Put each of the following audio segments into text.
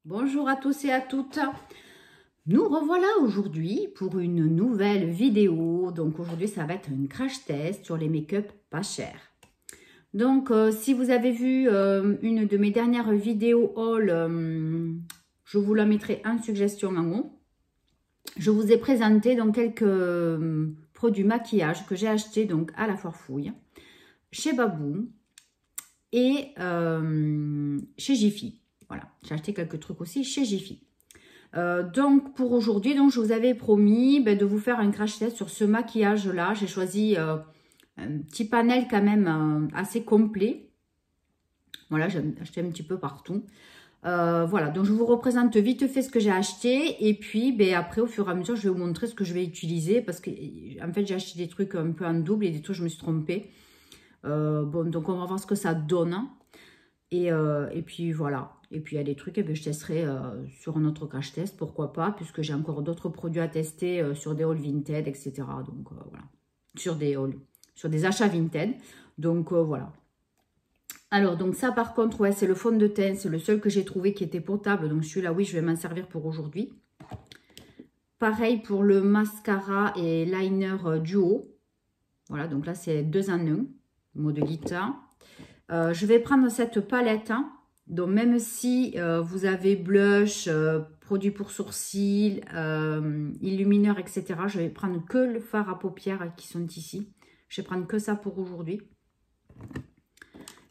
Bonjour à tous et à toutes. Nous revoilà aujourd'hui pour une nouvelle vidéo. Donc aujourd'hui, ça va être une crash test sur les make-up pas chers. Donc si vous avez vu une de mes dernières vidéos haul, je vous la mettrai en suggestion en haut. Je vous ai présenté donc quelques produits maquillage que j'ai achetés donc à la Foire Fouille, chez Babou et chez Jiffy. Voilà, j'ai acheté quelques trucs aussi chez Jiffy. Donc pour aujourd'hui, je vous avais promis de vous faire un crash test sur ce maquillage là. J'ai choisi un petit panel quand même assez complet. Voilà, j'ai acheté un petit peu partout. Voilà, donc je vous représente vite fait ce que j'ai acheté. Et puis après au fur et à mesure, je vais vous montrer ce que je vais utiliser. Parce que en fait j'ai acheté des trucs un peu en double et des trucs je me suis trompée. Bon, donc on va voir ce que ça donne. Et puis voilà. Et puis il y a des trucs que je testerai sur un autre crash test, pourquoi pas, puisque j'ai encore d'autres produits à tester sur des hauls Vinted, etc. Donc voilà. Sur des achats Vinted. Donc voilà. Alors donc ça par contre, ouais, c'est le fond de teint. C'est le seul que j'ai trouvé qui était potable. Donc celui-là, oui, je vais m'en servir pour aujourd'hui. Pareil pour le mascara et liner duo. Voilà, donc là c'est 2 en 1, mode guitare. Je vais prendre cette palette, hein. Donc même si vous avez blush, produit pour sourcils, illumineur, etc. Je vais prendre que le fard à paupières qui sont ici. Je vais prendre que ça pour aujourd'hui.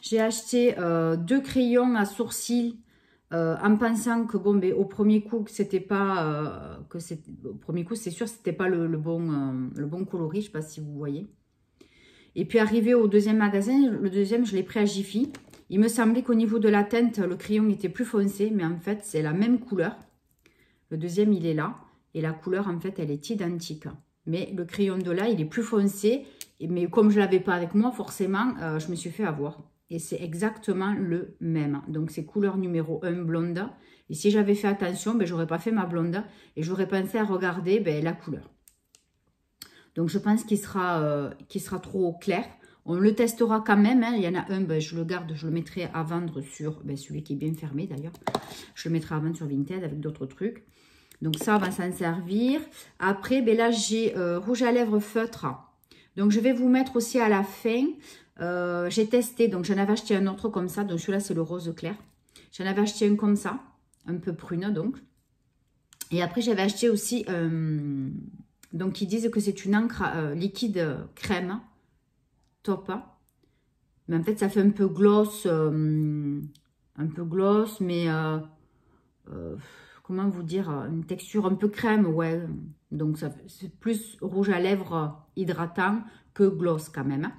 J'ai acheté 2 crayons à sourcils en pensant que bon, au premier coup c'était pas au premier coup c'est sûr c'était pas le bon coloris. Je sais pas si vous voyez. Et puis arrivé au deuxième magasin, le deuxième je l'ai pris à Jiffy. Il me semblait qu'au niveau de la teinte, le crayon était plus foncé, mais en fait, c'est la même couleur. Le deuxième, il est là. Et la couleur, en fait, elle est identique. Mais le crayon de là, il est plus foncé. Mais comme je ne l'avais pas avec moi, forcément, je me suis fait avoir. Et c'est exactement le même. Donc, c'est couleur numéro 1 blonde. Et si j'avais fait attention, je n'aurais pas fait ma blonde. Et j'aurais pensé à regarder la couleur. Donc, je pense qu'il sera trop clair. On le testera quand même, hein. Il y en a un, je le garde, je le mettrai à vendre sur celui qui est bien fermé d'ailleurs. Je le mettrai à vendre sur Vinted avec d'autres trucs. Donc ça, on va s'en servir. Après, là, j'ai rouge à lèvres feutre. Donc je vais vous mettre aussi à la fin. J'ai testé, donc j'en avais acheté un autre comme ça. Donc celui-là, c'est le rose clair. J'en avais acheté un comme ça, un peu prune donc. Et après, j'avais acheté aussi, donc ils disent que c'est une encre liquide crème. Top, hein. Mais en fait ça fait un peu gloss, mais comment vous dire, une texture un peu crème, ouais. Donc c'est plus rouge à lèvres hydratant que gloss quand même, hein.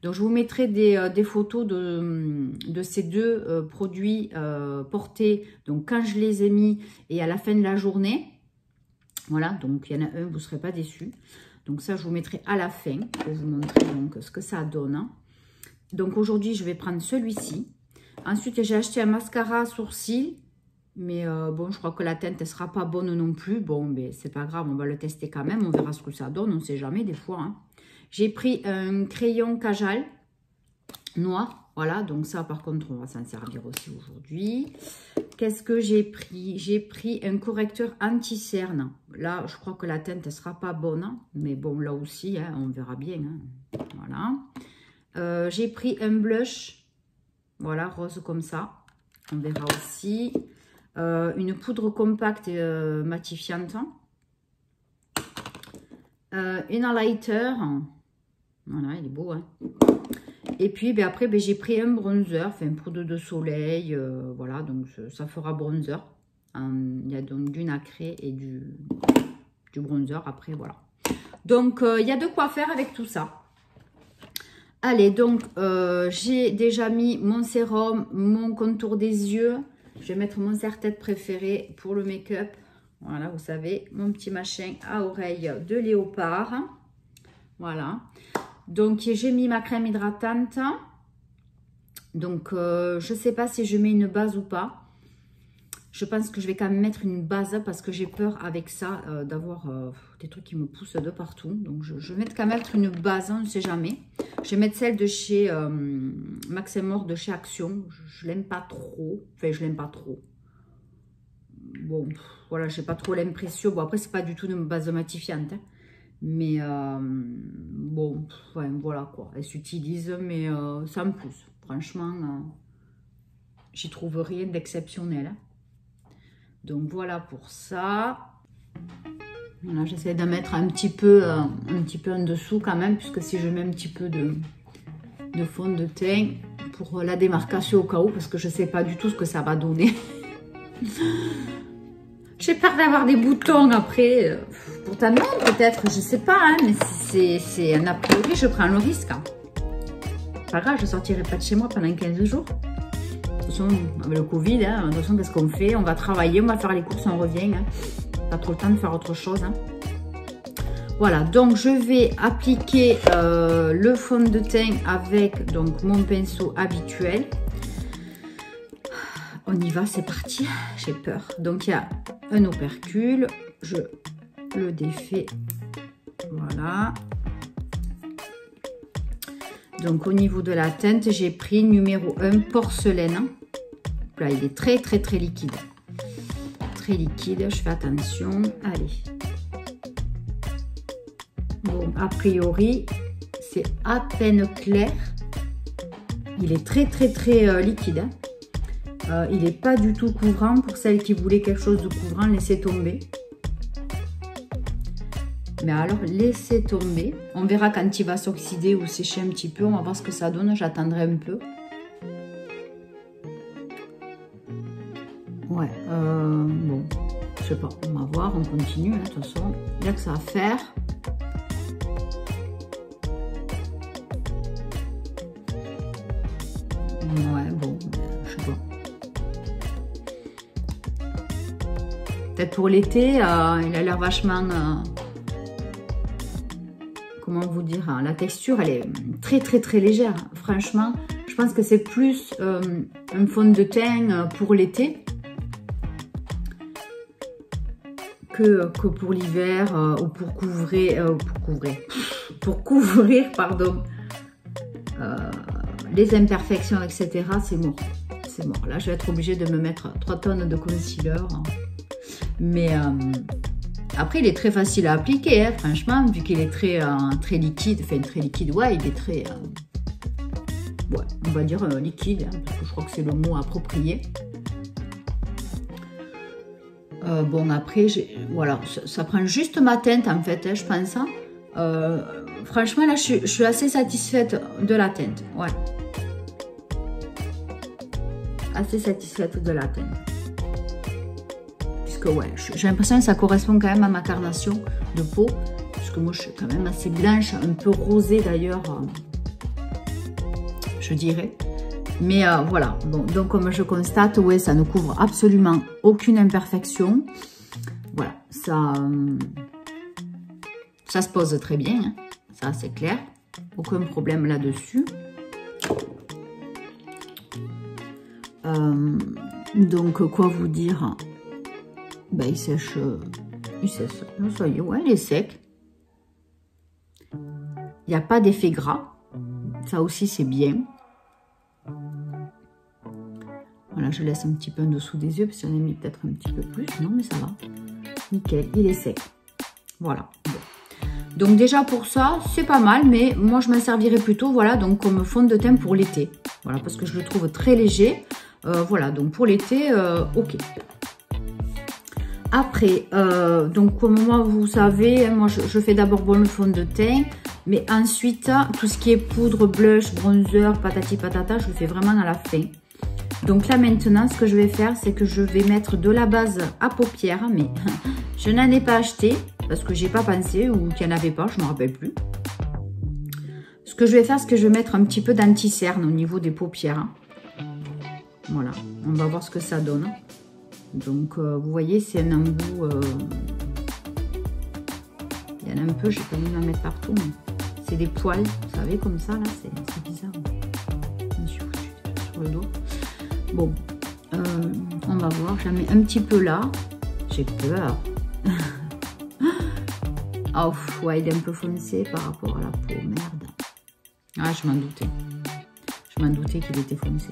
Donc je vous mettrai des photos de ces deux produits portés, donc quand je les ai mis et à la fin de la journée. Voilà, donc il y en a un, vous ne serez pas déçus. Donc ça, je vous mettrai à la fin pour vous montrer donc ce que ça donne. Donc aujourd'hui, je vais prendre celui-ci. Ensuite, j'ai acheté un mascara à sourcils. Mais bon, je crois que la teinte ne sera pas bonne non plus. Bon, mais c'est pas grave, on va le tester quand même. On verra ce que ça donne, on ne sait jamais des fois, hein. J'ai pris un crayon Kajal noir. Voilà, donc ça par contre, on va s'en servir aussi aujourd'hui. Qu'est-ce que j'ai pris? J'ai pris un correcteur anti-cerne. Là, je crois que la teinte ne sera pas bonne. Hein, mais bon, là aussi, hein, on verra bien. Hein. Voilà. J'ai pris un blush. Voilà, rose comme ça. On verra aussi. Une poudre compacte matifiante. Un highlighter. Voilà, il est beau, hein. Et puis après, j'ai pris un bronzer, enfin poudre de soleil, voilà, donc ça fera bronzer. Il y a donc du nacré et du bronzer après, voilà. Donc, il y a de quoi faire avec tout ça. Allez, donc, j'ai déjà mis mon sérum, mon contour des yeux. Je vais mettre mon serre-tête préféré pour le make-up. Voilà, vous savez, mon petit machin à oreille de léopard. Voilà. Donc, j'ai mis ma crème hydratante. Donc, je ne sais pas si je mets une base ou pas. Je pense que je vais quand même mettre une base parce que j'ai peur avec ça d'avoir des trucs qui me poussent de partout. Donc, je vais quand même mettre une base, on ne sait jamais. Je vais mettre celle de chez Max & More, de chez Action. Je ne l'aime pas trop. Enfin, je ne l'aime pas trop. bon, voilà, j'ai pas trop l'impression. Bon, après, c'est pas du tout une base matifiante. Hein. Mais bon, ouais, voilà quoi. Elle s'utilise, mais sans plus. Franchement, j'y trouve rien d'exceptionnel. Hein. Donc voilà pour ça. Voilà, j'essaie de mettre un petit peu en dessous quand même, puisque si je mets un petit peu de fond de teint pour la démarcation au cas où, parce que je sais pas du tout ce que ça va donner. J'ai peur d'avoir des boutons après. Pourtant non, peut-être, je sais pas, hein, mais c'est un a priori, je prends le risque. Hein. Pas grave, je sortirai pas de chez moi pendant 15 jours. De toute façon, avec le Covid, hein, de toute façon, qu'est-ce qu'on fait? On va travailler, on va faire les courses, on revient. Hein. Pas trop le temps de faire autre chose. Hein. Voilà, donc je vais appliquer le fond de teint avec donc mon pinceau habituel. On y va, c'est parti. J'ai peur. Donc il y a un opercule, je le défais. Voilà. Donc au niveau de la teinte, j'ai pris numéro 1 porcelaine. Là, il est très très très liquide. Très liquide, je fais attention. Allez. Bon, a priori, c'est à peine clair. Il est très très très liquide. Hein. Il n'est pas du tout couvrant. Pour celles qui voulaient quelque chose de couvrant, laissez tomber. Mais alors, laissez tomber. On verra quand il va s'oxyder ou sécher un petit peu. On va voir ce que ça donne. J'attendrai un peu. Ouais, bon, je sais pas. On va voir, on continue. Hein, de toute façon, il y a que ça à faire. Ouais, bon, je sais pas. Peut-être pour l'été, il a l'air vachement... comment vous dire, hein, la texture, elle est très très très légère. Franchement, je pense que c'est plus un fond de teint pour l'été que pour l'hiver ou pour couvrir, pardon, les imperfections, etc. C'est mort. C'est mort. Là, je vais être obligée de me mettre 3 tonnes de concealer. Mais après, il est très facile à appliquer, hein, franchement, vu qu'il est très, très liquide. Enfin, très liquide, ouais, il est très... ouais, on va dire liquide, hein, parce que je crois que c'est le mot approprié. Bon, après, voilà, ça prend juste ma teinte, en fait, hein, je pense. Hein. Franchement, là, je suis assez satisfaite de la teinte, ouais. Assez satisfaite de la teinte. Puisque, ouais, j'ai l'impression que ça correspond quand même à ma carnation de peau. Parce que moi, je suis quand même assez blanche, un peu rosée d'ailleurs, je dirais. Mais voilà, bon, donc comme je constate, ouais, ça ne couvre absolument aucune imperfection. Voilà, ça se pose très bien, hein. Ça c'est clair. Aucun problème là-dessus. Donc, quoi vous dire? Ben, il sèche, ça y est, ouais, il est sec. Il n'y a pas d'effet gras. Ça aussi, c'est bien. Voilà, je laisse un petit peu en dessous des yeux, parce qu'on a mis peut-être un petit peu plus. Non, mais ça va. Nickel, il est sec. Voilà. Bon. Donc déjà pour ça, c'est pas mal, mais moi je m'en servirai plutôt, voilà, donc comme fond de teint pour l'été. Voilà, parce que je le trouve très léger. Voilà, donc pour l'été, ok. Après, donc comme moi vous savez, moi je fais d'abord bon le fond de teint, mais ensuite tout ce qui est poudre, blush, bronzer, patati patata, je le fais vraiment à la fin. Donc là maintenant, ce que je vais faire, c'est que je vais mettre de la base à paupières, mais je n'en ai pas acheté parce que j'ai pas pensé ou qu'il n'y en avait pas, je ne me rappelle plus. Ce que je vais faire, c'est que je vais mettre un petit peu d'anti-cerne au niveau des paupières. Voilà, on va voir ce que ça donne. Donc vous voyez, c'est un embout. Il y en a un peu, je n'ai pas mis à mettre partout, mais c'est des poils, vous savez, comme ça, là, c'est bizarre. Je me suis foutue sur le dos. Bon, on va voir, j'en mets un petit peu là. J'ai peur. Oh, ouais, il est un peu foncé par rapport à la peau, merde. Ah, je m'en doutais. Je m'en doutais qu'il était foncé.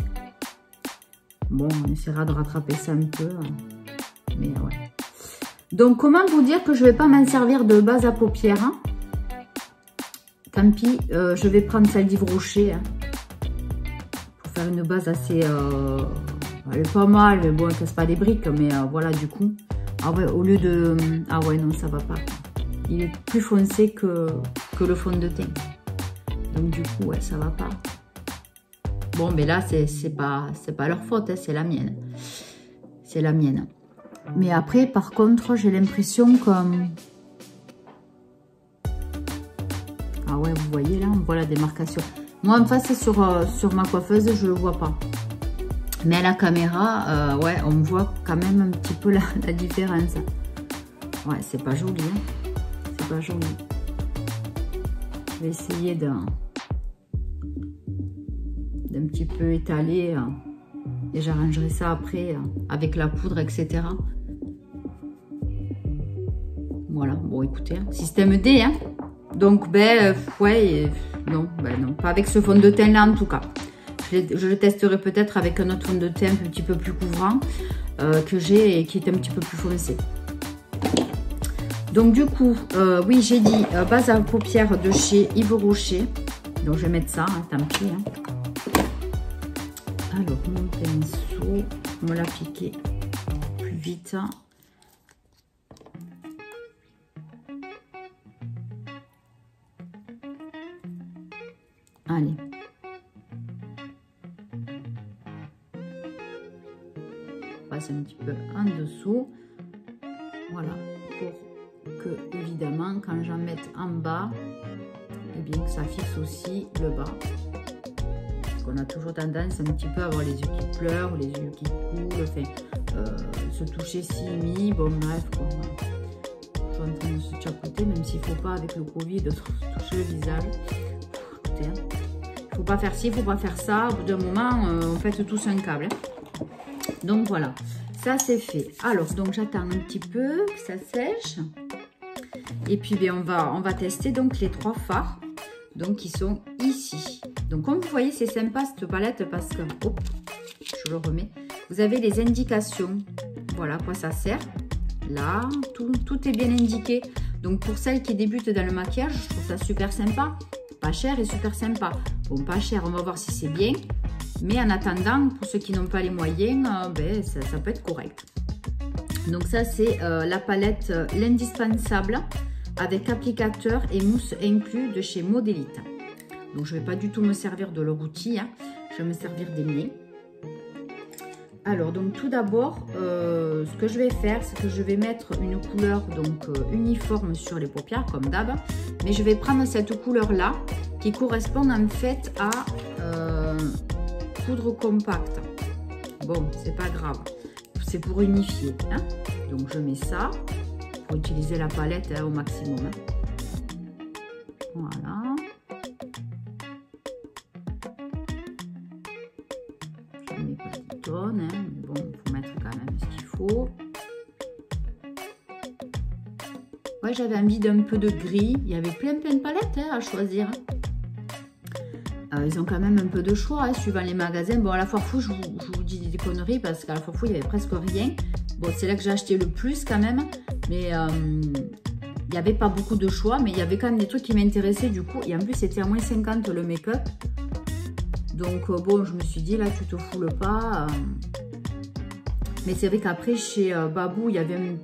Bon, on essaiera de rattraper ça un peu. mais ouais. Donc, comment vous dire que je vais pas m'en servir de base à paupières, hein. Tant pis, je vais prendre celle d'Yves Rocher, hein, pour faire une base assez... elle est pas mal, mais bon, elle casse pas des briques, mais voilà, du coup. Ah ouais, au lieu de... Ah ouais, non, ça va pas. Il est plus foncé que le fond de teint. Donc, du coup, ouais, ça va pas. Bon, mais là, c'est pas leur faute, hein, c'est la mienne. C'est la mienne. Mais après, par contre, j'ai l'impression que... Ah ouais, vous voyez là, on voit la démarcation. Moi, en face, sur ma coiffeuse, je le vois pas. Mais à la caméra, ouais, on voit quand même un petit peu la différence. Ouais, c'est pas joli, hein. C'est pas joli. Je vais essayer d'un petit peu étaler et j'arrangerai ça après avec la poudre, etc. Voilà, bon, écoutez, hein, système D, hein. Donc, ben, ouais, non, ben non, pas avec ce fond de teint là en tout cas. Je le testerai peut-être avec un autre fond de teint un petit peu plus couvrant que j'ai et qui est un petit peu plus foncé. Donc, du coup, oui, j'ai dit base à paupières de chez Yves Rocher. Donc, je vais mettre ça, hein, tant pis. Hein. Alors, mon pinceau, on me l'a piqué plus vite. Allez. Passe un petit peu en dessous. Voilà. Pour que, évidemment, quand j'en mette en bas, eh bien, que ça fixe aussi le bas. Parce qu'on a toujours tendance un petit peu à avoir les yeux qui pleurent, les yeux qui coulent, enfin, se toucher si mi, bon, bref, quoi. Je suis en train de se chapeauter, même s'il ne faut pas, avec le Covid, de toucher le visage. Écoutez, hein. Faut pas faire ci, faut pas faire ça. Au bout d'un moment, on pète tous un câble. Hein. Donc voilà, ça c'est fait. Alors, donc j'attends un petit peu que ça sèche. Et puis, bien, on va tester donc les 3 fards. Donc, qui sont ici. Donc, comme vous voyez, c'est sympa cette palette parce que... Hop, je le remets. Vous avez les indications. Voilà à quoi ça sert. Là, tout est bien indiqué. Donc, pour celles qui débutent dans le maquillage, je trouve ça super sympa. Pas cher et super sympa. Bon, pas cher, on va voir si c'est bien. Mais en attendant, pour ceux qui n'ont pas les moyens, ben, ça peut être correct. Donc ça, c'est la palette l'indispensable avec applicateur et mousse inclus de chez Modélite. Donc, je ne vais pas du tout me servir de leur outil. Hein. Je vais me servir des miens. Alors, donc tout d'abord, ce que je vais faire, c'est que je vais mettre une couleur donc uniforme sur les paupières, comme d'hab. Mais je vais prendre cette couleur-là, qui correspond en fait à poudre compacte. Bon, c'est pas grave. C'est pour unifier. Hein. Donc, je mets ça pour utiliser la palette hein, au maximum. Hein. Voilà. Je mets pas de tonne, hein, mais bon, il faut mettre quand même ce qu'il faut. Ouais, j'avais envie d'un peu de gris. Il y avait plein de palettes hein, à choisir. Ils ont quand même un peu de choix, hein, suivant les magasins. Bon, à la Foire Fou, je vous dis des conneries parce qu'à la Foire Fou, il n'y avait presque rien. Bon, c'est là que j'ai acheté le plus quand même. Mais il n'y avait pas beaucoup de choix. Mais il y avait quand même des trucs qui m'intéressaient du coup. Et en plus, c'était à moins 50 le make-up. Donc, bon, je me suis dit, là, tu te fous le pas. Mais c'est vrai qu'après, chez Babou, il y avait un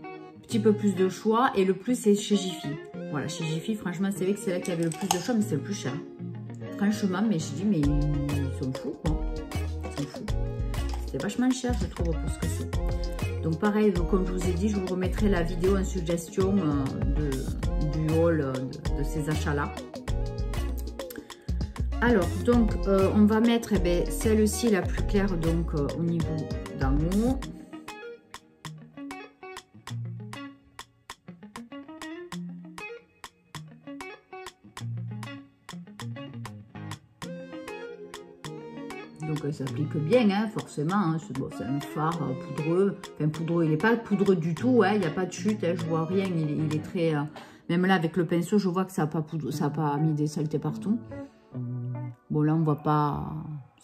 petit peu plus de choix. Et le plus, c'est chez Jiffy. Voilà, chez Jiffy, franchement, c'est vrai que c'est là qu'il y avait le plus de choix, mais c'est le plus cher. Franchement, mais je dis, mais ils sont fous, quoi. Ils sont fous. C'est vachement cher, je trouve, pour ce que c'est. Donc, pareil, comme je vous ai dit, je vous remettrai la vidéo en suggestion du haul de ces achats-là. Alors, donc, on va mettre eh ben, celle-ci, la plus claire, donc, au niveau d'en haut. Donc, elle s'applique bien, hein, forcément. Hein, c'est un fard poudreux. Enfin, poudreux, il n'est pas poudreux du tout. Hein, il n'y a pas de chute. Hein, je vois rien. Il est très... même là, avec le pinceau, je vois que ça n'a pas mis des saletés partout. Bon, là, on voit pas...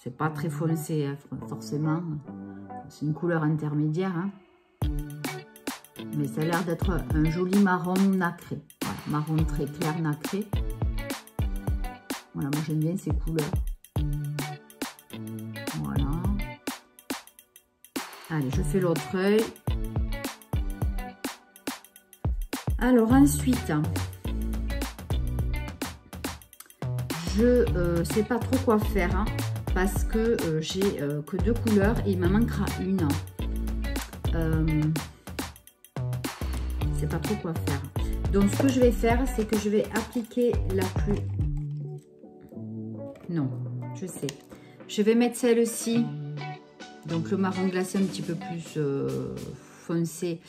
C'est pas très foncé, hein, forcément. C'est une couleur intermédiaire. Hein. Mais ça a l'air d'être un joli marron nacré. Voilà, marron très clair nacré. Voilà, moi j'aime bien ces couleurs. Voilà. Allez, je fais l'autre œil. Alors ensuite, je sais pas trop quoi faire hein, parce que j'ai que 2 couleurs et il m'en manquera une. C'est pas trop quoi faire. Donc ce que je vais faire, c'est que je vais appliquer la plus... Non, je sais. Je vais mettre celle-ci. Donc le marron glacé un petit peu plus foncé.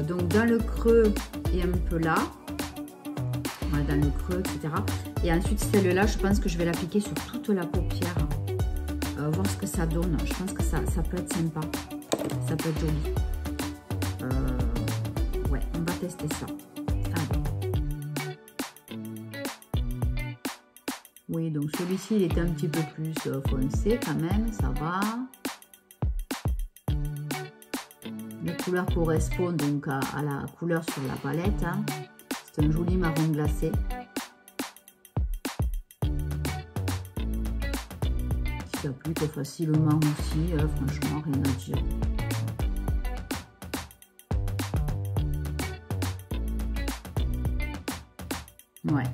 Donc dans le creux et un peu là. Voilà, dans le creux, etc. Et ensuite celle-là, je pense que je vais l'appliquer sur toute la paupière. Voir ce que ça donne. Je pense que ça peut être sympa. Ça peut être joli. Ouais, on va tester ça. Allez. Oui, donc celui-ci, il était un petit peu plus foncé quand même. Ça va. Les couleurs correspondent donc à la couleur sur la palette. Hein. C'est un joli marron glacé. Qui s'applique facilement aussi, franchement, rien à dire. Ouais.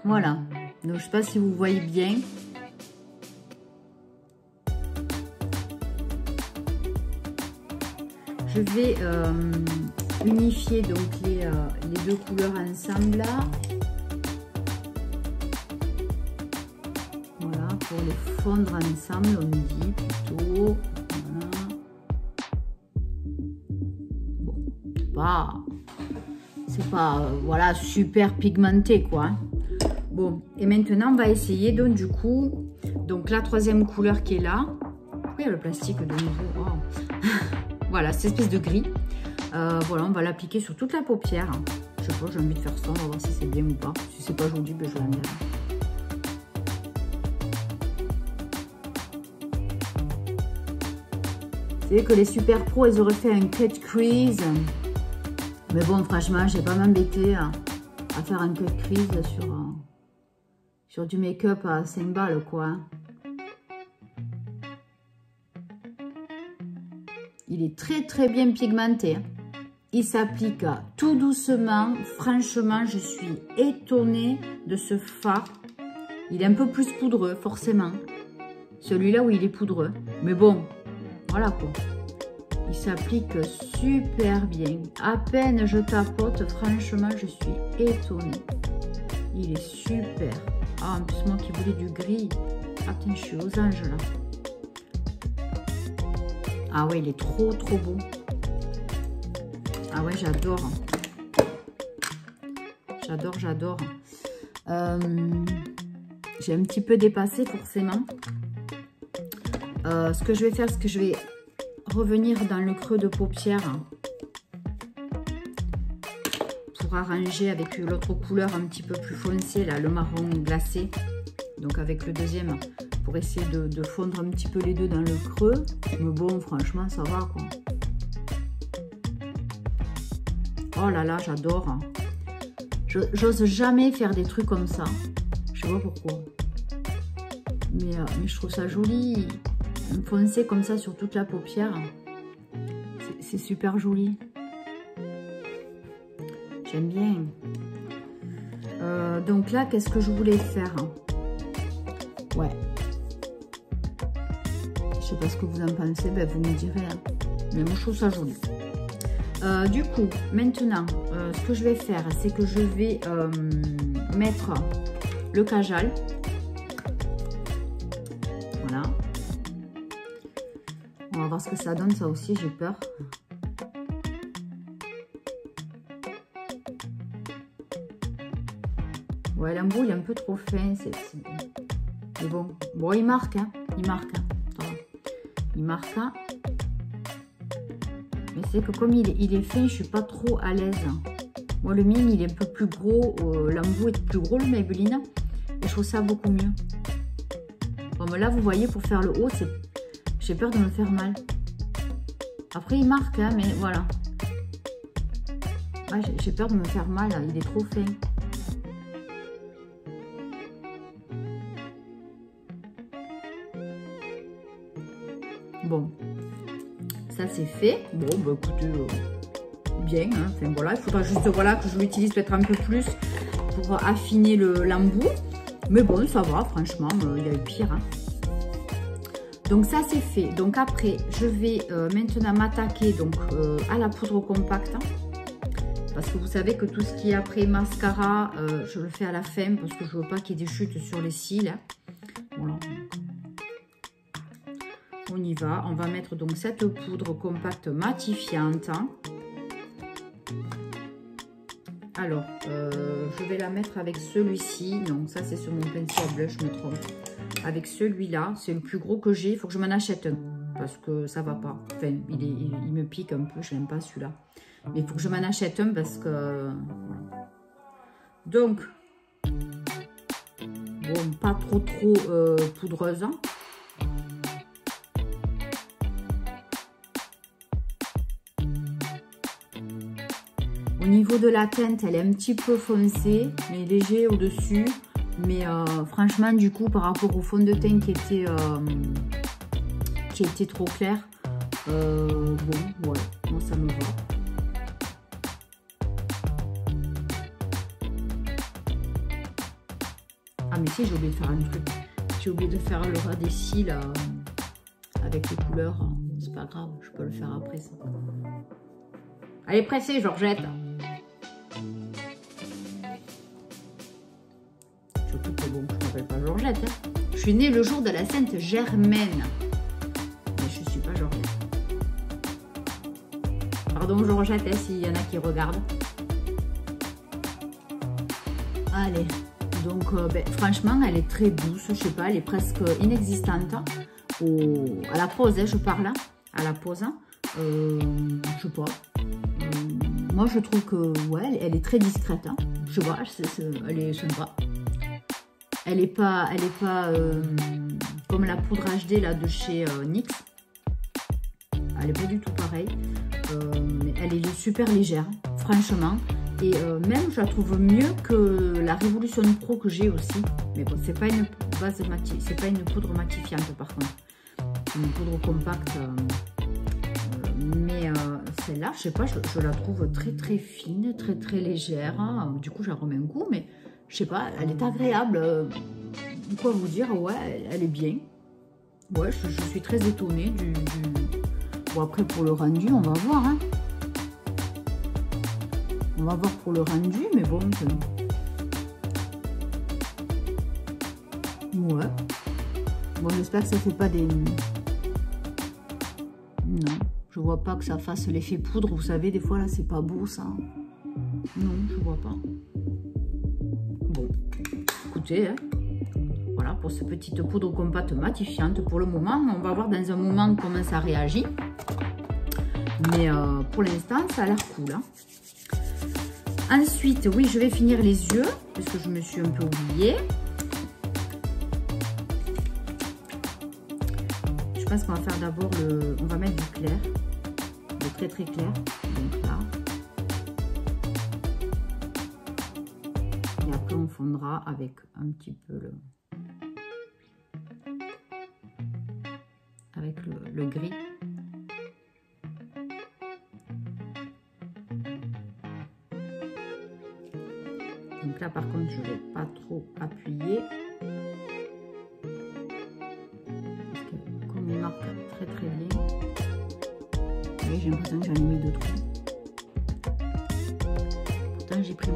Voilà. Donc, je ne sais pas si vous voyez bien. Je vais unifier donc les 2 couleurs ensemble là. Voilà, pour les fondre ensemble, on dit plutôt. Voilà. Bon, c'est pas voilà, super pigmenté quoi. Hein. Bon, et maintenant on va essayer donc du coup, donc la 3e couleur qui est là. Pourquoi il y a le plastique de nouveau? Oh. Voilà, cette espèce de gris. Voilà, on va l'appliquer sur toute la paupière. Je sais pas, j'ai envie de faire ça, on va voir si c'est bien ou pas. Si c'est pas joli, ben je l'enlève. Vous savez que les super pros, ils auraient fait un cut crease. Mais bon, franchement, je vais pas m'embêter à faire un cut crease sur du make-up à 5 balles, quoi. Il est très bien pigmenté. Il s'applique tout doucement. Franchement, je suis étonnée de ce fard. Il est un peu plus poudreux, forcément. Celui-là, oui, il est poudreux. Mais bon, voilà quoi. Il s'applique super bien. À peine je tapote, franchement, je suis étonnée. Il est super. Ah, en plus, moi qui voulais du gris. Attends, je suis aux anges là. Ah ouais, il est trop beau. Ah ouais, j'adore. J'adore. J'ai un petit peu dépassé forcément. Ce que je vais faire, c'est que je vais revenir dans le creux de paupière pour arranger avec l'autre couleur un petit peu plus foncée, là, le marron glacé. Donc avec le deuxième, pour essayer de fondre un petit peu les deux dans le creux. Mais bon, franchement, ça va quoi. Oh là là, j'adore. J'ose jamais faire des trucs comme ça. Je sais pas pourquoi. Mais je trouve ça joli. Foncé comme ça sur toute la paupière. C'est super joli. J'aime bien. Donc là, qu'est-ce que je voulais faire? Ouais. Je sais pas ce que vous en pensez, ben vous me direz. Hein. Mais moi, je trouve ça joli. Du coup, maintenant, ce que je vais faire, c'est que je vais mettre le kajal. Voilà. On va voir ce que ça donne, ça aussi, j'ai peur. Ouais, l'embout, il est un peu trop fin. Mais bon, il marque, hein. Il marque, hein. Il marque, hein. Mais c'est que comme il est fin, je suis pas trop à l'aise. Moi, le mien, il est un peu plus gros. L'embout est plus gros, le Maybelline. je trouve ça beaucoup mieux. Bon, mais là, vous voyez, pour faire le haut, j'ai peur de me faire mal. Après, il marque, hein, mais voilà. Ouais, j'ai peur de me faire mal, là. Il est trop fin. Bon, ça c'est fait. Bon, bah écoutez, bien. Hein. Enfin, voilà, il faudra juste voilà, que je l'utilise peut-être un peu plus pour affiner l'embout. Mais bon, ça va, franchement, il y a eu pire. Hein. Donc ça c'est fait. Donc après, je vais maintenant m'attaquer à la poudre compacte. Hein. Parce que vous savez que tout ce qui est après mascara, je le fais à la fin parce que je veux pas qu'il y ait des chutes sur les cils. Hein. Voilà. On y va. On va mettre donc cette poudre compacte matifiante. Alors, je vais la mettre avec celui-ci. Donc ça c'est sur mon pinceau à blush, je me trompe. Avec celui-là, c'est le plus gros que j'ai. Il faut que je m'en achète un parce que ça va pas. Enfin, il me pique un peu. Je n'aime pas celui-là. Mais il faut que je m'en achète un parce que... Donc, bon, pas trop poudreuse. Hein. Au niveau de la teinte, elle est un petit peu foncée, mais léger au-dessus. Mais franchement, du coup, par rapport au fond de teint qui était trop clair, bon, ouais, moi ça me va. Ah mais si, j'ai oublié de faire un truc. J'ai oublié de faire le ras des cils avec les couleurs. C'est pas grave, je peux le faire après ça. Allez, pressez, Georgette. Surtout que bon, je m'appelle pas Georgette. Hein. Je suis née le jour de la Sainte Germaine. Mais je suis pas Georgette. Pardon Georgette, hein, s'il y en a qui regardent. Allez. Donc, franchement, elle est très douce. Je sais pas, elle est presque inexistante. À la pose, hein, je parle. À la pose. Je sais pas. Moi, je trouve que, ouais, elle est très discrète. Hein. Je vois, elle est sympa. Elle est pas comme la poudre HD là, de chez NYX. Elle est pas du tout pareille. Mais elle est super légère, franchement. Et même, je la trouve mieux que la Révolution Pro que j'ai aussi. Mais bon, c'est pas une base c'est pas une poudre matifiante par contre. C'est une poudre compacte. Mais celle-là, je sais pas, je la trouve très fine, très légère. Hein. Du coup, je la remets un coup, mais je sais pas, elle est agréable. Quoi vous dire, ouais, elle est bien. Ouais, je suis très étonnée du... Bon, après, pour le rendu, on va voir. Hein. On va voir pour le rendu, mais bon. Ouais. Bon, j'espère que ça fait pas des... Non, je vois pas que ça fasse l'effet poudre. Vous savez, des fois, là, c'est pas beau, ça. Non, je vois pas. Bon, écoutez, hein. Voilà, pour cette petite poudre compacte matifiante. Pour le moment, on va voir dans un moment comment ça réagit. Mais pour l'instant, ça a l'air cool, hein. Ensuite, oui, je vais finir les yeux, parce que je me suis un peu oubliée. Je pense qu'on va faire d'abord on va mettre du clair, de très clair. Donc là. Et après, on fondra avec un petit peu avec le gris. Donc là, par contre, je ne vais pas trop appuyer. Parce que comme il marque très bien, oui, j'ai l'impression que j'en ai mis 2 trous. Pourtant, j'ai pris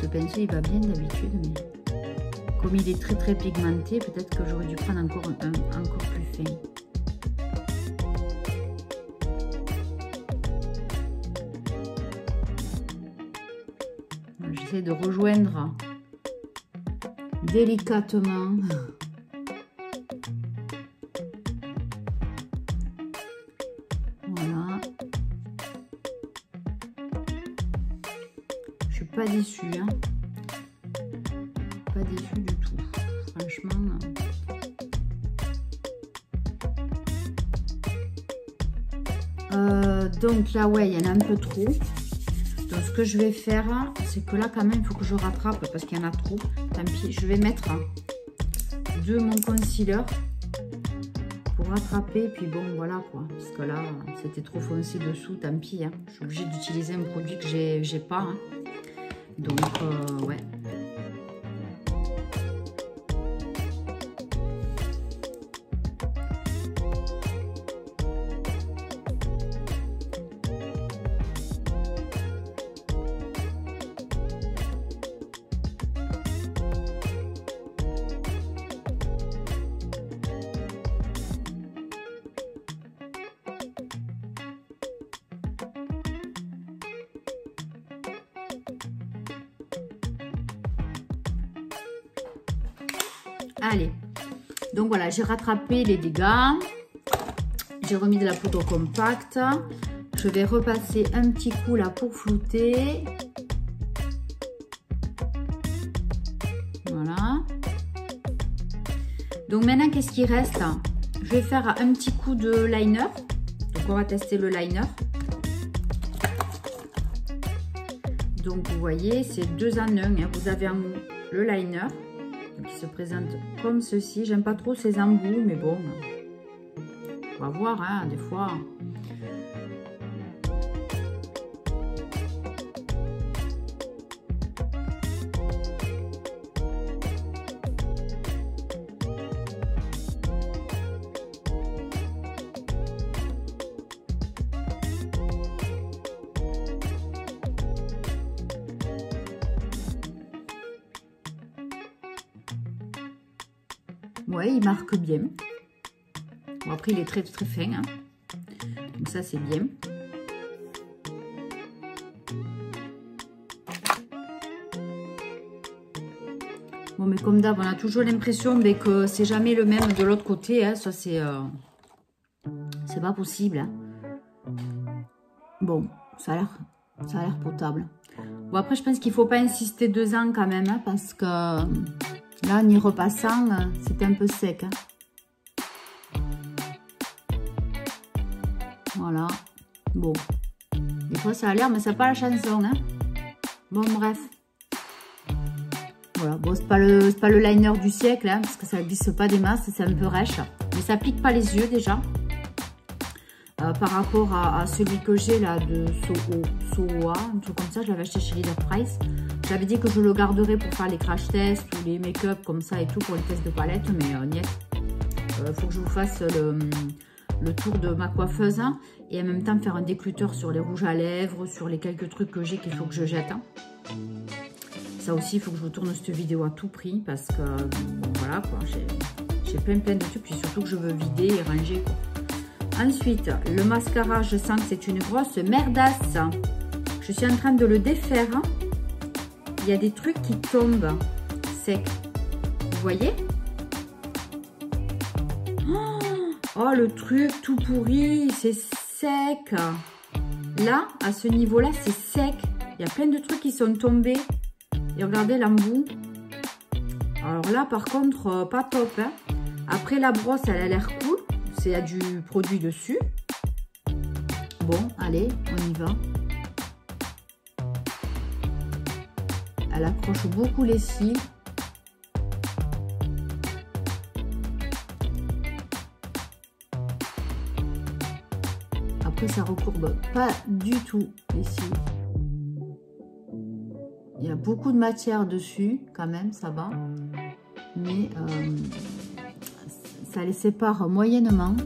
ce pinceau, il va bien d'habitude, mais comme il est très pigmenté, peut-être que j'aurais dû prendre encore plus fin. J'essaie de rejoindre délicatement. Voilà. Je suis pas déçue, hein. Pas déçue du tout. Franchement. Donc là, ouais, il y en a un peu trop. Donc ce que je vais faire, c'est que là, quand même, il faut que je rattrape parce qu'il y en a trop. Tant pis, je vais mettre de mon concealer pour rattraper. Puis bon, voilà quoi. Parce que là, c'était trop foncé dessous. Tant pis. Hein. Je suis obligée d'utiliser un produit que j'ai pas. Hein. Donc, ouais. Allez, donc voilà, j'ai rattrapé les dégâts. J'ai remis de la poudre compacte. Je vais repasser un petit coup là pour flouter. Voilà. Donc maintenant, qu'est-ce qui reste? Je vais faire un petit coup de liner. Donc on va tester le liner. Donc vous voyez, c'est 2 en 1. Hein. Vous avez en haut le liner qui se présente comme ceci. J'aime pas trop ces embouts, mais bon, on va voir, hein, des fois. Ouais, il marque bien. Bon, après, il est très très fin. Hein. Donc ça, c'est bien. Bon, mais comme d'hab, on a toujours l'impression que c'est jamais le même de l'autre côté. Hein. Ça, c'est pas possible. Hein. Bon, ça a l'air potable. Bon, après, je pense qu'il ne faut pas insister 2 ans quand même. Hein, parce que... là, en y repassant, c'était un peu sec. Hein. Voilà. Bon. Des fois, ça a l'air, mais ça n'a pas la chanson. Hein. Bon, bref. Voilà. Bon, c'est pas le liner du siècle, hein, parce que ça ne glisse pas des masses, c'est un peu rêche. Mais ça pique pas les yeux, déjà. Par rapport à celui que j'ai, là, de Soa, un truc comme ça, je l'avais acheté chez Leader Price. J'avais dit que je le garderais pour faire les crash tests ou les make-up comme ça et tout pour les tests de palette, mais niet. Faut que je vous fasse le tour de ma coiffeuse hein, et en même temps faire un décluteur sur les rouges à lèvres, sur les quelques trucs que j'ai qu'il faut que je jette. Hein. Ça aussi, il faut que je vous tourne cette vidéo à tout prix parce que bon, voilà quoi, j'ai plein de trucs, puis surtout que je veux vider et ranger quoi. Ensuite, le mascara, je sens que c'est une grosse merdasse. Je suis en train de le défaire. Hein. Il y a des trucs qui tombent secs. Vous voyez? Oh, le truc tout pourri, c'est sec. Là, à ce niveau-là, c'est sec. Il y a plein de trucs qui sont tombés. Et regardez l'embout. Alors là, par contre, pas top. Hein. Après, la brosse, elle a l'air cool. Il y a du produit dessus. Bon, allez, on y va. Elle accroche beaucoup les cils. Après, ça recourbe pas du tout les cils. Il y a beaucoup de matière dessus, quand même, ça va. Mais ça les sépare moyennement.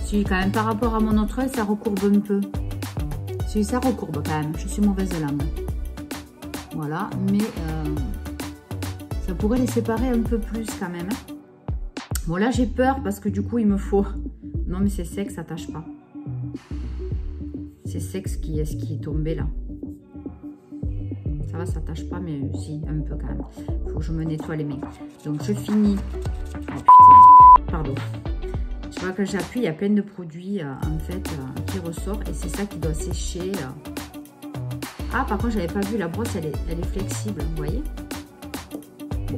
Si, quand même, par rapport à mon autre œil, ça recourbe un peu. Si, ça recourbe quand même. Je suis mauvaise langue. Voilà, mais ça pourrait les séparer un peu plus quand même. Bon, là, j'ai peur parce que du coup, il me faut... Non, mais c'est sec, ça tâche pas. C'est sec ce qui est tombé là. Ça va, ça tâche pas, mais si, un peu quand même. Il faut que je me nettoie les mains. Donc, je finis. Oh putain, pardon. Je vois que j'appuie, il y a plein de produits en fait qui ressortent. Et c'est ça qui doit sécher Ah, par contre, j'avais pas vu, la brosse, elle est flexible, vous voyez. Bon.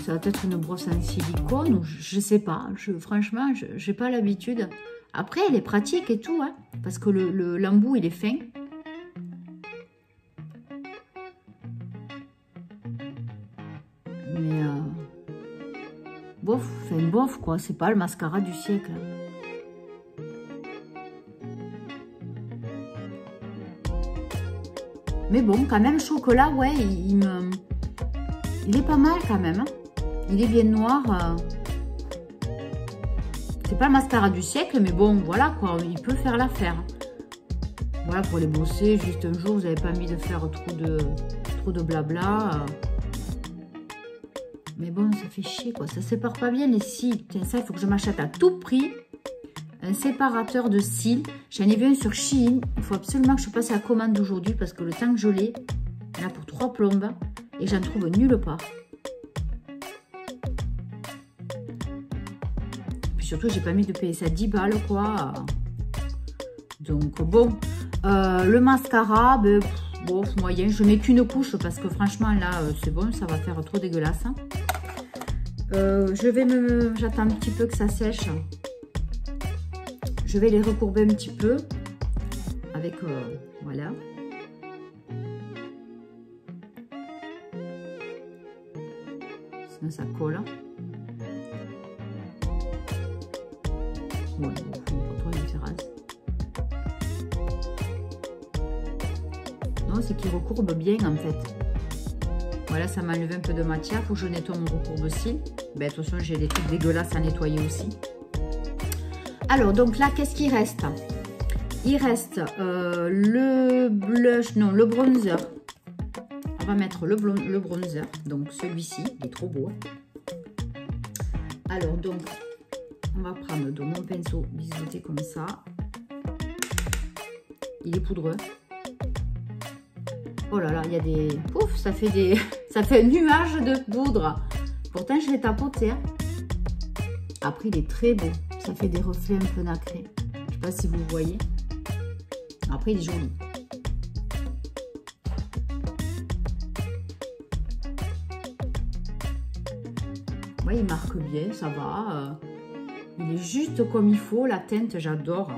Ça va être une brosse en silicone ou je sais pas. Franchement, j'ai pas l'habitude. Après, elle est pratique et tout, hein, parce que l'embout, il est fin. Mais bof, enfin bof quoi. C'est pas le mascara du siècle. Mais bon, quand même, chocolat, ouais, il est pas mal quand même. Hein. Il est bien noir. C'est pas le mascara du siècle, mais bon, voilà quoi, il peut faire l'affaire. Voilà, pour les bosser, juste un jour, vous n'avez pas envie de faire trop de blabla. Mais bon, ça fait chier quoi, ça sépare pas bien les cils. Tiens, ça, il faut que je m'achète à tout prix un séparateur de cils. J'en ai vu un sur Shein. Il faut absolument que je passe à la commande aujourd'hui parce que le temps que je l'ai, il y en a pour 3 plombes et j'en trouve nulle part. Surtout, j'ai pas mis de payer ça 10 balles, quoi. Donc, bon. Le mascara, ben, bon, moyen. Je mets qu'une couche parce que franchement, là, c'est bon. Ça va faire trop dégueulasse. Hein. J'attends un petit peu que ça sèche. Je vais les recourber un petit peu. Avec, voilà. Sinon, ça colle. Bon, non, c'est qu'il recourbe bien en fait. Voilà, ça m'a enlevé un peu de matière. Faut que je nettoie mon recourbe-cils. Ben, attention, j'ai des trucs dégueulasses à nettoyer aussi. Alors, donc là, qu'est-ce qu'il reste? Il reste le blush, non, le bronzer. On va mettre le bronzer. Donc, celui-ci, il est trop beau. Alors, donc, on va prendre de mon pinceau biseauté comme ça. Il est poudreux. Oh là là, il y a des... Pouf, ça fait un nuage de poudre. Pourtant, je l'ai tapoté. Hein. Après, il est très beau. Ça fait des reflets un peu nacrés. Je ne sais pas si vous voyez. Après, il est joli. Ouais, il marque bien, ça va. Il est juste comme il faut. La teinte, j'adore.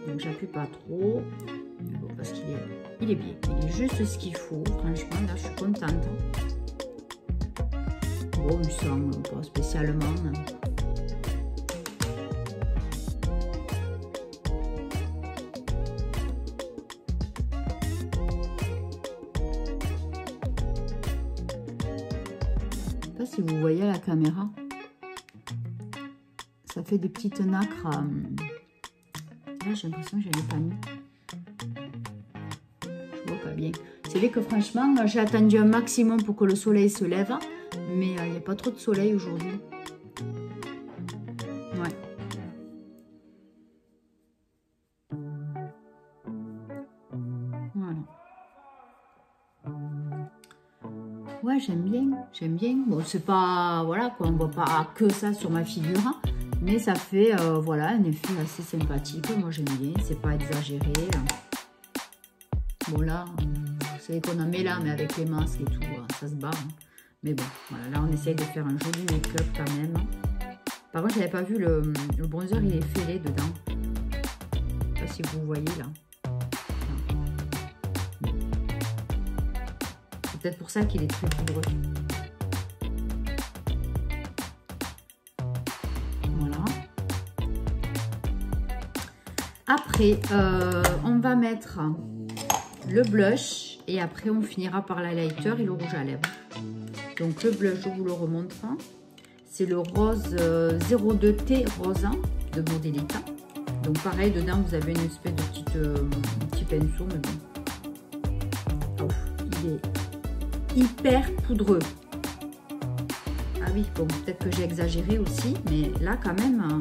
Donc, j'appuie pas trop. Mais bon, parce qu'il est bien. Il est juste ce qu'il faut. Franchement, là, je suis contente. Bon, il sent pas spécialement. Je sais pas si vous voyez à la caméra. Ça fait des petites nacres. Là, j'ai l'impression que je n'ai pas mis. Je vois pas bien. C'est vrai que franchement, j'ai attendu un maximum pour que le soleil se lève. Mais il n'y a pas trop de soleil aujourd'hui. Ouais. Voilà. Ouais, j'aime bien. J'aime bien. Bon, c'est pas... Voilà, quoi. On ne voit pas que ça sur ma figure. Hein. Mais ça fait, voilà, un effet assez sympathique. Moi, j'aime bien. C'est pas exagéré. Bon, là, c'est qu'on en met là, mais avec les masques et tout, ça se barre. Hein. Mais bon, voilà, là, on essaye de faire un joli make-up quand même. Par contre, je n'avais pas vu le bronzer, il est fêlé dedans. Je ne sais pas si vous voyez, là. C'est peut-être pour ça qu'il est très poudreux. Après, on va mettre le blush et après on finira par l'highlighter et le rouge à lèvres. Donc le blush, je vous le remontre. C'est le rose 02T rose de Modélita. Donc pareil, dedans vous avez une espèce de petit pinceau, mais bon. Ouf, il est hyper poudreux. Ah oui, bon, peut-être que j'ai exagéré aussi, mais là quand même...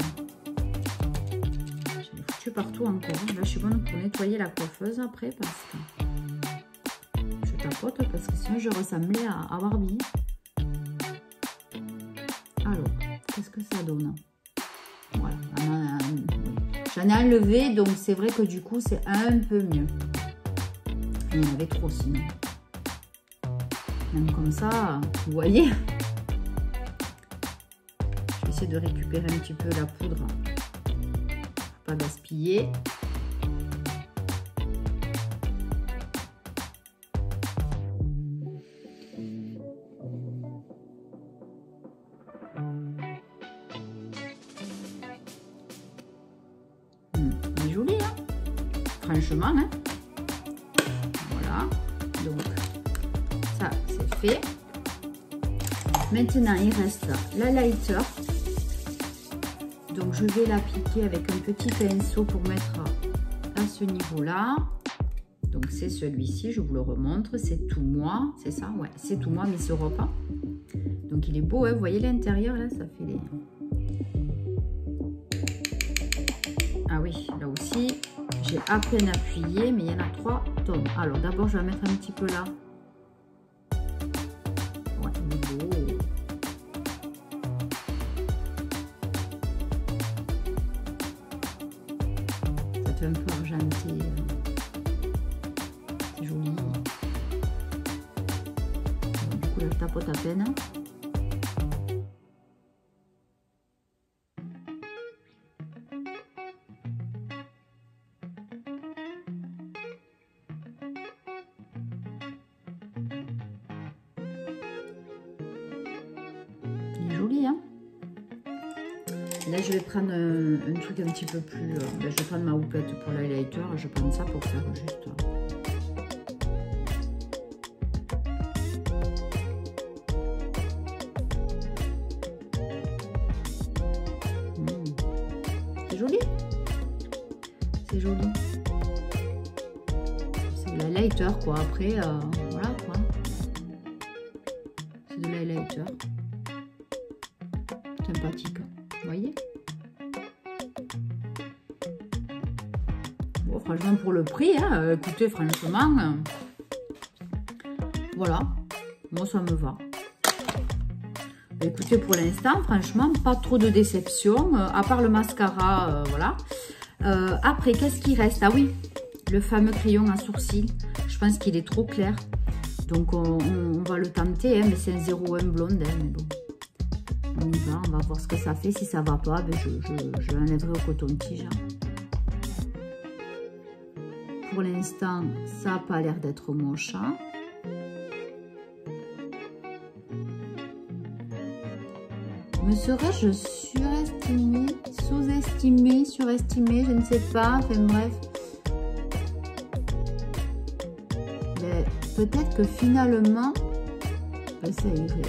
partout encore. Là, je suis bonne pour nettoyer la coiffeuse après parce que je tapote parce que sinon je ressemblais à Barbie. Alors, qu'est-ce que ça donne? Voilà. J'en ai enlevé, donc c'est vrai que du coup, c'est un peu mieux. Il y en avait trop sinon. Même comme ça, vous voyez. Je vais essayer de récupérer un petit peu la poudre. Pas gaspiller. Joli, hein? Franchement, hein? Voilà. Donc, ça, c'est fait. Maintenant, il reste la lighter. Donc, je vais l'appliquer avec un petit pinceau pour mettre à ce niveau-là. Donc, c'est celui-ci, je vous le remontre. C'est tout moi, c'est ça? Ouais, c'est tout moi, Miss Europe. Donc, il est beau, hein? Vous voyez l'intérieur, là, ça fait les... Ah oui, là aussi, j'ai à peine appuyé, mais il y en a 3 tonnes. Alors, d'abord, je vais mettre un petit peu là. Ouais, il est beau. Ça fait un peu argenté. C'est joli. Bon, du coup, là, je tapote à peine. Joli, hein? Là, je vais prendre un truc un petit peu plus... je vais prendre ma houppette pour l'highlighter. Je vais prendre ça pour faire juste... C'est joli. C'est joli. C'est de l'highlighter, quoi. Après, voilà, quoi. C'est de l'highlighter. Sympathique, vous voyez. Bon, franchement, pour le prix, hein, écoutez, franchement, voilà, moi ça me va. Écoutez, pour l'instant, franchement, pas trop de déception, à part le mascara, voilà. Après, qu'est-ce qui reste? Ah oui, le fameux crayon à sourcils, je pense qu'il est trop clair, donc on va le tenter, hein, mais c'est un 01 blonde, hein, mais bon. On y va, on va voir ce que ça fait. Si ça va pas, ben je l'enlèverai au coton-tige. Pour l'instant, ça n'a pas l'air d'être moche. Me serais-je surestimée, sous-estimée, surestimée, je ne sais pas. Enfin bref. Mais peut-être que finalement, ben, ça irait.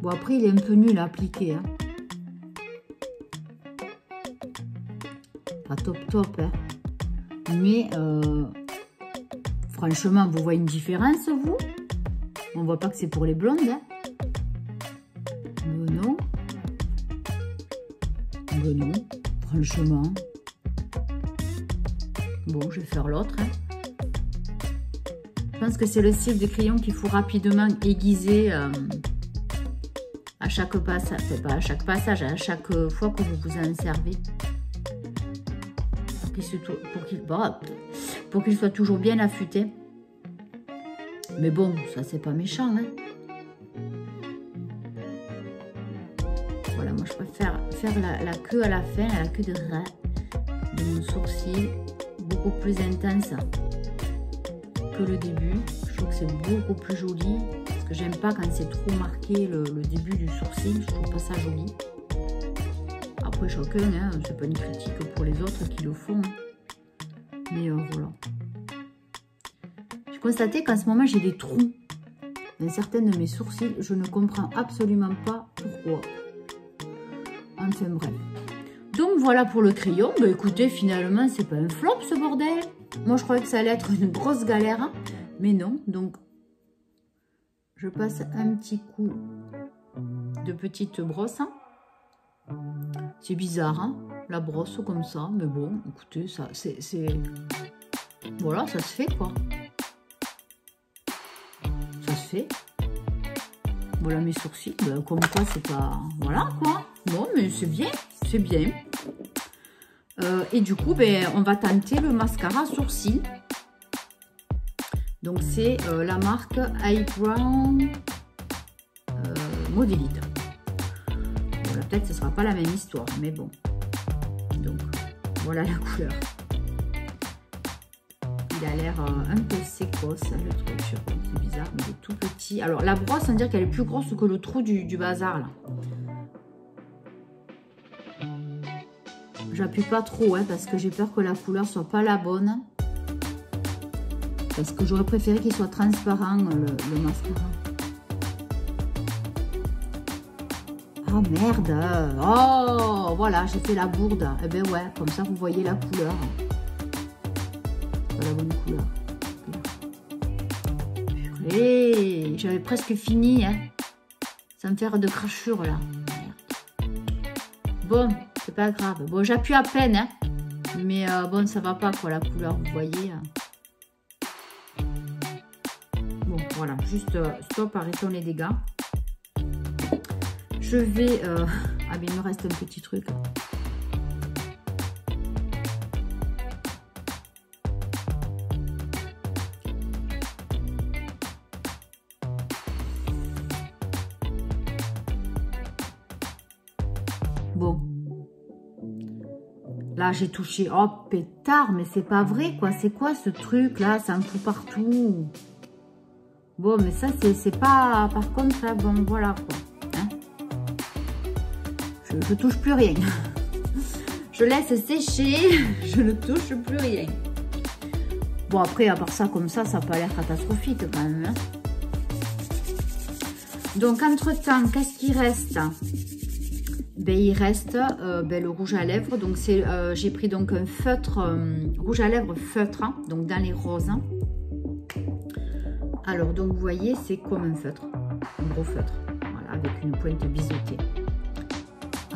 Bon, après, il est un peu nul à appliquer. Hein. Pas top, hein. Mais, franchement, vous voyez une différence, vous? On voit pas que c'est pour les blondes, hein. Mais non. Mais non, franchement. Bon, je vais faire l'autre, hein. Je pense que c'est le style de crayon qu'il faut rapidement aiguiser... à chaque passage, c'est pas à chaque passage, à chaque fois que vous vous en servez. Pour qu'il soit toujours bien affûté. Mais bon, ça c'est pas méchant, hein. Voilà, moi je préfère faire la queue à la fin, la queue de mon sourcil, beaucoup plus intense que le début. Je trouve que c'est beaucoup plus joli. Que j'aime pas quand c'est trop marqué le début du sourcil, je trouve pas ça joli. Après chacun, hein, c'est pas une critique pour les autres qui le font. Mais voilà. J'ai constaté qu'en ce moment j'ai des trous dans certains de mes sourcils. Je ne comprends absolument pas pourquoi. Enfin bref. Donc voilà pour le crayon. Bah écoutez, finalement c'est pas un flop ce bordel. Moi je croyais que ça allait être une grosse galère, hein, mais non. Donc je passe un petit coup de petite brosse. C'est bizarre, hein, la brosse comme ça. Mais bon, écoutez, ça, c'est Voilà, ça se fait quoi. Ça se fait. Voilà mes sourcils. Ben, comme quoi, c'est pas... Voilà quoi. Bon, mais c'est bien. C'est bien. Et du coup, ben, on va tenter le mascara sourcil. Donc, c'est la marque Eyebrow Modelite. Voilà, peut-être que ce ne sera pas la même histoire, mais bon. Donc, voilà la couleur. Il a l'air un peu sécosse, le truc. C'est bizarre, mais il est tout petit. Alors, la brosse, on dirait qu'elle est plus grosse que le trou du bazar, là. J'appuie pas trop, hein, parce que j'ai peur que la couleur soit pas la bonne. Parce que j'aurais préféré qu'il soit transparent, le mascara. Oh merde! Oh, voilà, j'ai fait la bourde. Eh ben ouais, comme ça vous voyez la couleur. Pas la bonne couleur. Purée, j'avais presque fini, hein. Ça me fait de crachures là. Bon, c'est pas grave. Bon, j'appuie à peine, hein. Mais bon, ça va pas quoi la couleur, vous voyez. Bon, voilà, juste stop, arrêtons les dégâts. Je vais... Ah, mais il me reste un petit truc. Bon. Là, j'ai touché. Oh, pétard, mais c'est pas vrai, quoi. C'est quoi ce truc, là? C'est un trou partout. Bon, mais ça, c'est pas... Par contre, là, bon, voilà, quoi. Je touche plus rien. Je laisse sécher. Je ne touche plus rien. Bon, après, à part ça, comme ça n'a pas l'air catastrophique quand même. Hein. Donc, entre-temps, qu'est-ce qui reste? Ben, il reste ben, le rouge à lèvres. Donc, j'ai pris donc un feutre, rouge à lèvres feutre, hein, donc dans les roses. Hein. Alors, donc, vous voyez, c'est comme un feutre. Un gros feutre. Voilà, avec une pointe biseautée.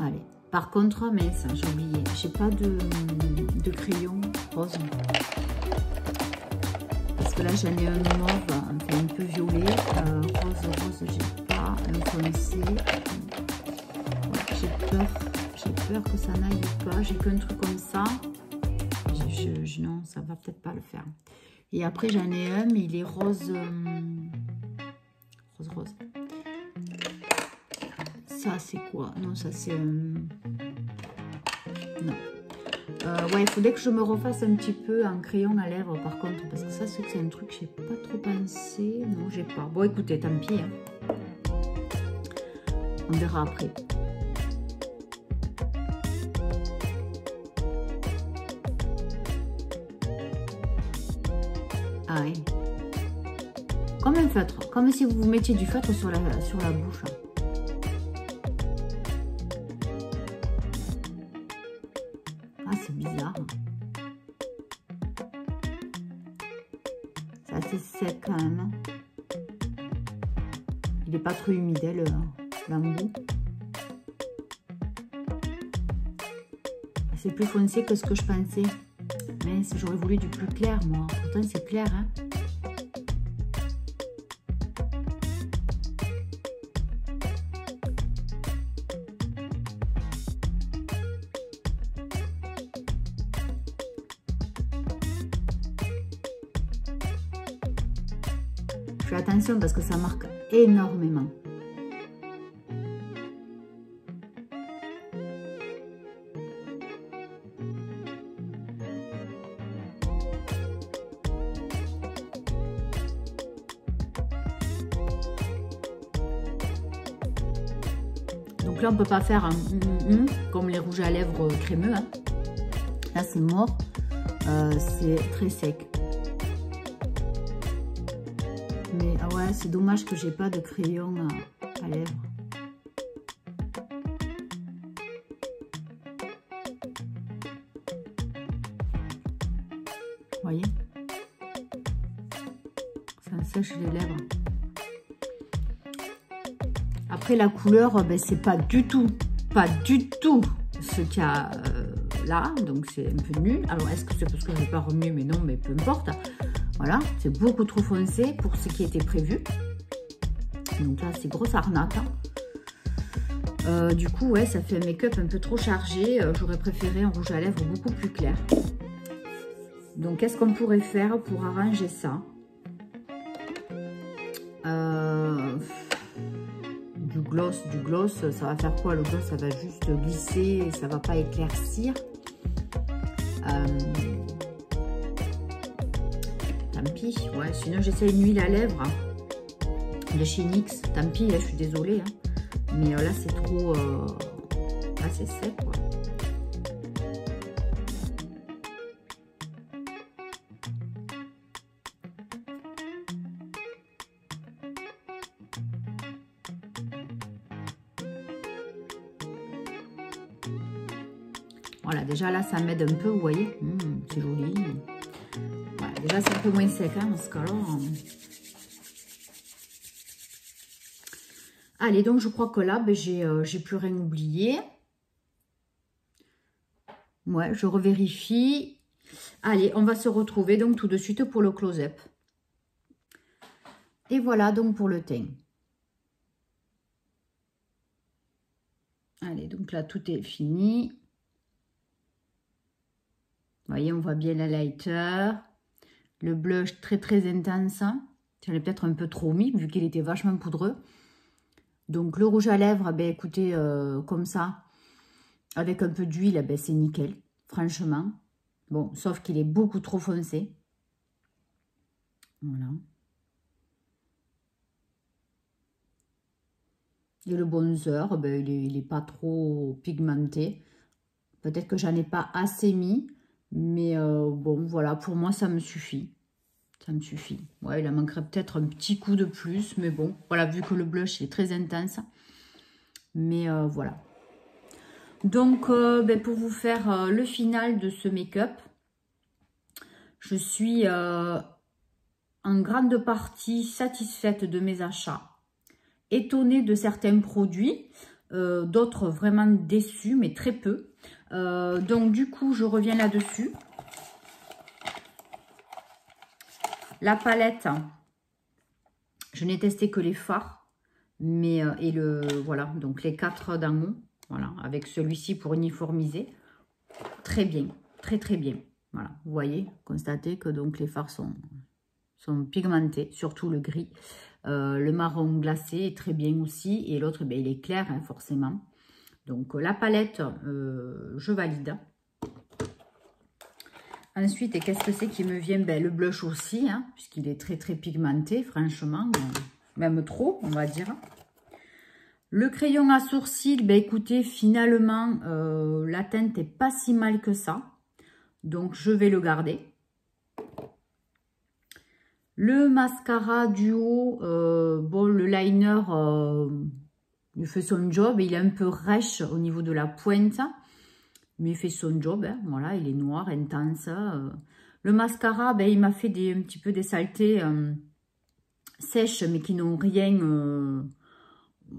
Allez, par contre, mais ça, j'ai oublié, j'ai pas de crayon rose. Parce que là, j'en ai un mauve, enfin un peu violet. Rose, j'ai pas. Un foncé. Ouais, j'ai peur que ça n'aille pas. J'ai qu'un truc comme ça. Non, ça va peut-être pas le faire. Et après, j'en ai un, mais il est rose. Rose. Ça, c'est quoi? Non, ça, c'est... Non. Ouais, il faudrait que je me refasse un petit peu un crayon à lèvres, par contre. Parce que ça, c'est un truc que j'ai pas trop pensé. Non, j'ai pas. Bon, écoutez, tant pis. Hein. On verra après. Ah, ouais. Comme un feutre. Comme si vous mettiez du feutre sur la bouche. C'est bizarre. C'est assez sec quand même. Il n'est pas trop humide, l'embout. C'est plus foncé que ce que je pensais. Mais j'aurais voulu du plus clair, moi. Pourtant, c'est clair, hein. Fais attention parce que ça marque énormément. Donc là, on ne peut pas faire un comme les rouges à lèvres crémeux. Hein. Là, c'est mort. C'est très sec. Mais ah ouais, c'est dommage que j'ai pas de crayon à lèvres. Vous voyez? Ça me sèche les lèvres. Après la couleur, ben, c'est pas du tout ce qu'il y a là, donc c'est un peu nul. Alors, est-ce que c'est parce que je n'ai pas remué? Mais non, mais peu importe. Voilà, c'est beaucoup trop foncé pour ce qui était prévu. Donc là, c'est grosse arnaque. Du coup, ouais, ça fait un make-up un peu trop chargé. J'aurais préféré un rouge à lèvres beaucoup plus clair. Donc, qu'est-ce qu'on pourrait faire pour arranger ça? Du gloss, ça va faire quoi? Le gloss, ça va juste glisser, ça va pas éclaircir. Tant pis, ouais, sinon j'essaie une huile à lèvres de chez NYX. Tant pis, je suis désolée, hein. Mais là c'est trop assez sec, quoi. Voilà, déjà là, ça m'aide un peu, vous voyez. C'est joli. Voilà, déjà, c'est un peu moins sec, hein, dans ce cas-là. Allez, donc je crois que là, ben, j'ai plus rien oublié. Ouais, je revérifie. Allez, on va se retrouver donc tout de suite pour le close-up. Et voilà donc pour le teint. Allez, donc là, tout est fini. Vous voyez, on voit bien la lighter. Le blush très très intense. J'en ai peut-être un peu trop mis, vu qu'il était vachement poudreux. Donc le rouge à lèvres, ben, écoutez, comme ça, avec un peu d'huile, ben, c'est nickel, franchement. Bon, sauf qu'il est beaucoup trop foncé. Voilà. Et le bronzer, ben, il est pas trop pigmenté. Peut-être que j'en ai pas assez mis. Mais bon, voilà, pour moi, ça me suffit. Ça me suffit. Ouais, il en manquerait peut-être un petit coup de plus. Mais bon, voilà, vu que le blush est très intense. Mais voilà. Donc, ben, pour vous faire le final de ce make-up, je suis en grande partie satisfaite de mes achats. Étonnée de certains produits. D'autres vraiment déçus, mais très peu. Donc du coup, je reviens là-dessus. La palette, je n'ai testé que les fards, mais voilà, donc les 4 d'en haut, voilà, avec celui-ci pour uniformiser. Très bien, très très bien. Voilà, vous voyez, constatez que donc les fards sont pigmentés, surtout le gris. Le marron glacé est très bien aussi, et l'autre, ben, il est clair, hein, forcément. Donc, la palette, je valide. Ensuite, qu'est-ce que c'est qui me vient? Ben, le blush aussi, hein, puisqu'il est très, très pigmenté, franchement. Même trop, on va dire. Le crayon à sourcils, ben, écoutez, finalement, la teinte n'est pas si mal que ça. Donc, je vais le garder. Le mascara duo, bon, le liner... il fait son job, il est un peu rêche au niveau de la pointe, mais il fait son job, hein, voilà, il est noir, intense. Le mascara, ben, il m'a fait un petit peu des saletés sèches, mais qui n'ont rien,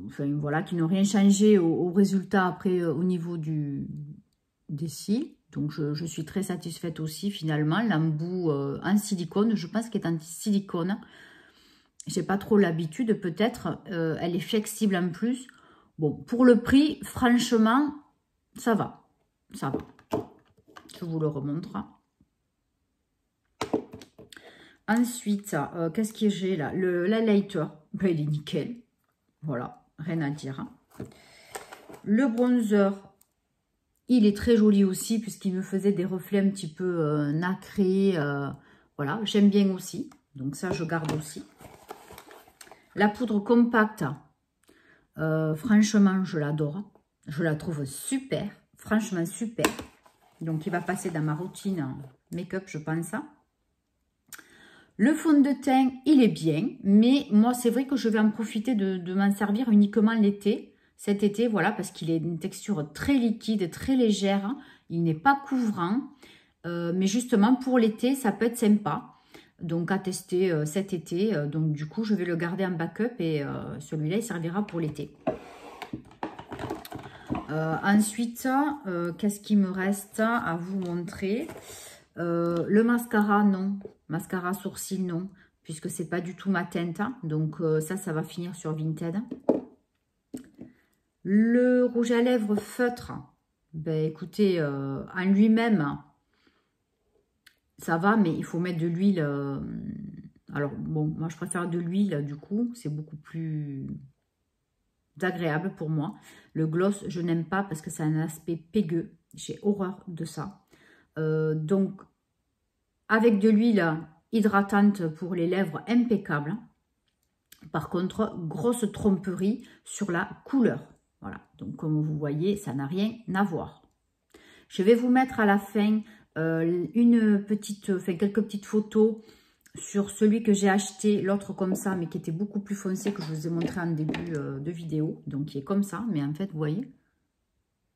enfin voilà, qui n'ont rien changé au résultat après au niveau des cils. Donc je suis très satisfaite aussi finalement. L'embout en silicone, je pense qu'elle est en silicone. J'ai pas trop l'habitude, peut-être. Elle est flexible en plus. Bon, pour le prix, franchement, ça va. Ça va. Je vous le remontre. Ensuite, qu'est-ce que j'ai là? La lighter, ben, il est nickel. Voilà, rien à dire. Le bronzer, il est très joli aussi, puisqu'il me faisait des reflets un petit peu nacrés. Voilà, j'aime bien aussi. Donc ça, je garde aussi. La poudre compacte, franchement, je l'adore. Je la trouve super, franchement super. Donc, il va passer dans ma routine make-up, je pense. Le fond de teint, il est bien. Mais moi, c'est vrai que je vais en profiter de m'en servir uniquement l'été. Cet été, voilà, parce qu'il est une texture très liquide, très légère. Il n'est pas couvrant. Mais justement, pour l'été, ça peut être sympa. Donc, à tester cet été. Donc, du coup, je vais le garder en backup et celui-là, il servira pour l'été. Ensuite, qu'est-ce qui me reste à vous montrer? Le mascara, non. Mascara sourcil, non. Puisque c'est pas du tout ma teinte. Donc ça va finir sur Vinted. Le rouge à lèvres feutre. Ben écoutez, en lui-même, ça va, mais il faut mettre de l'huile. Alors bon, moi je préfère de l'huile, du coup, c'est beaucoup plus agréable pour moi. Le gloss, je n'aime pas parce que ça a un aspect pégueux. J'ai horreur de ça. Donc, avec de l'huile hydratante pour les lèvres, impeccable. Par contre, grosse tromperie sur la couleur. Voilà, donc comme vous voyez, ça n'a rien à voir. Je vais vous mettre à la fin quelques petites photos sur celui que j'ai acheté, l'autre comme ça, mais qui était beaucoup plus foncé, que je vous ai montré en début de vidéo. Donc, qui est comme ça, mais en fait, vous voyez,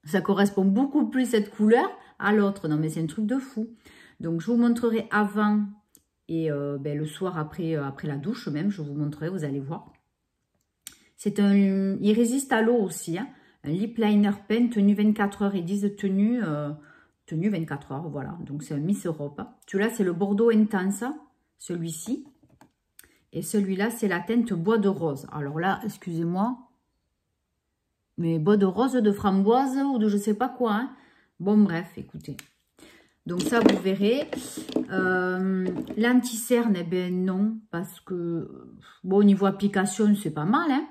ça correspond beaucoup plus cette couleur à l'autre. Non, mais c'est un truc de fou. Donc, je vous montrerai avant et le soir après la douche même, je vous montrerai, vous allez voir. Il résiste à l'eau aussi, hein. Un lip liner pen, tenue 24 heures. Ils disent tenue 24 heures, voilà. Donc, c'est un Miss Europe. Celui-là, c'est le Bordeaux Intense, celui-ci. Et celui-là, c'est la teinte bois de rose. Alors là, excusez-moi, mais bois de rose, de framboise ou de je sais pas quoi, hein. Bon, bref, écoutez. Donc, ça, vous verrez. L'anti-cerne, eh bien, non. Parce que, bon, au niveau application, c'est pas mal, hein.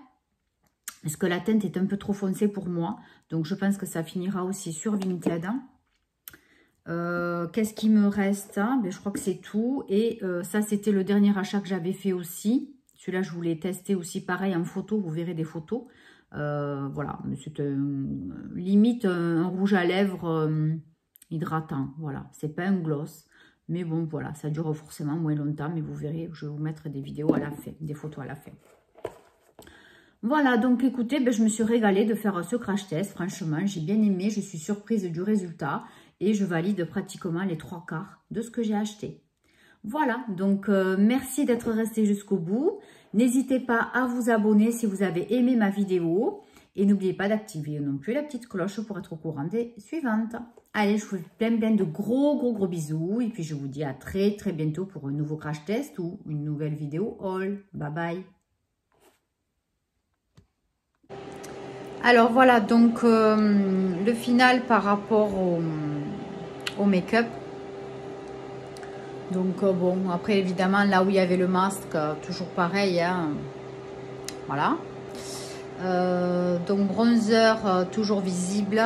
Parce que la teinte est un peu trop foncée pour moi. Donc, je pense que ça finira aussi sur Vinted. Qu'est-ce qui me reste? Ben, je crois que c'est tout. Et ça, c'était le dernier achat que j'avais fait aussi. Celui-là, je voulais tester aussi pareil en photo. Vous verrez des photos. Voilà. C'est limite un rouge à lèvres hydratant. Voilà. C'est pas un gloss. Mais bon, voilà. Ça dure forcément moins longtemps. Mais vous verrez, je vais vous mettre des vidéos à la fin. Des photos à la fin. Voilà, donc écoutez, ben, je me suis régalée de faire ce crash test. Franchement, j'ai bien aimé. Je suis surprise du résultat. Et je valide pratiquement les 3/4 de ce que j'ai acheté. Voilà, donc merci d'être resté jusqu'au bout. N'hésitez pas à vous abonner si vous avez aimé ma vidéo. Et n'oubliez pas d'activer non plus la petite cloche pour être au courant des suivantes. Allez, je vous fais plein de gros bisous. Et puis je vous dis à très bientôt pour un nouveau crash test ou une nouvelle vidéo haul. Bye bye. Alors voilà, donc le final par rapport au make-up. Donc bon, après évidemment là où il y avait le masque, toujours pareil, hein. Voilà. Donc bronzer toujours visible.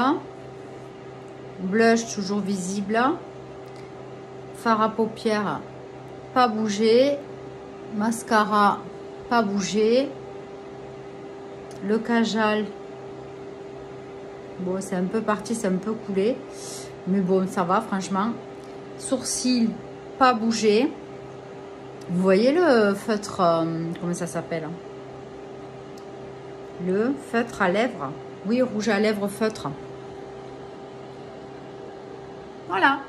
Blush toujours visible. Fard à paupières pas bougé. Mascara pas bougé. Le kajal. Bon, c'est un peu parti, c'est un peu coulé. Mais bon, ça va, franchement. Sourcils, pas bougé. Vous voyez le feutre, comment ça s'appelle? Le feutre à lèvres. Oui, rouge à lèvres feutre. Voilà.